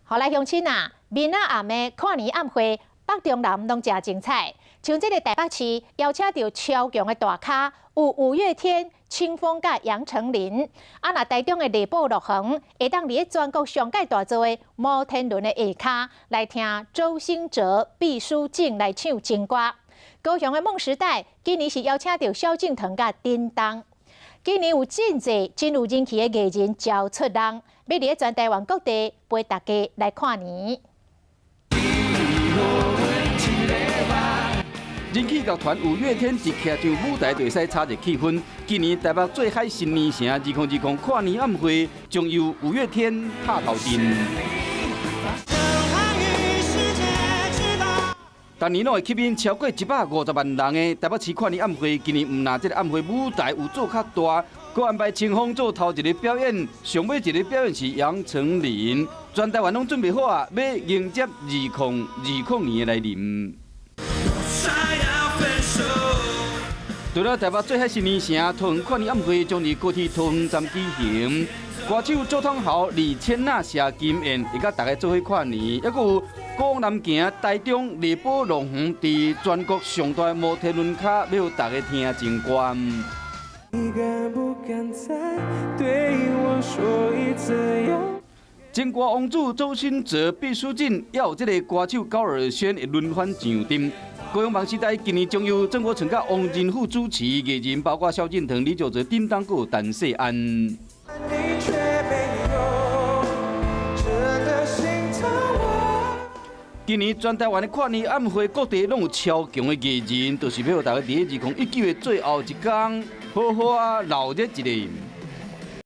好来乡亲啊，明仔暗的跨年晚会，北中南拢真精彩。像这个台北市邀请到超强的大咖，有五月天、清风甲杨丞琳。啊，那台中的礼宝乐园会当伫全国上界大座的摩天轮的下骹来听周兴哲、毕书尽来唱情歌。高雄的梦时代今年是邀请到萧敬腾甲叮当。今年有真侪真有人气的艺人招出人，要伫全台湾各地陪大家来跨年。人气乐团五月天伫徛上舞台就会使炒热气氛。今年台北最海新年城2020跨年晚会将由五月天拍头阵。当年拢会吸引超过150万人的台北市跨年晚会，今年唔但这个晚会舞台有做较大，佮安排清风做头一个表演，上尾一个表演是杨丞琳，全台湾拢准备好啊，要迎接2020年的来临。除了台北最海新年城桃园跨年晚会将于高铁桃园站举行，歌手周汤豪、李千娜、谢金燕会甲大家做伙跨年，还有高南行台中礼宝乐园伫全国上大摩天轮卡，要大家听真歌。情歌王子周兴哲、毕书尽，也有这个歌手高尔宣会轮番上阵。高雄梦时代今年将由郑国成甲王仁甫主持，艺人包括萧敬腾、李玖哲、叮当，还有陈世安。今年全台湾的跨年晚会，各地拢有超强的艺人，就是要大家伫2019的最后一天，好好啊闹热一个。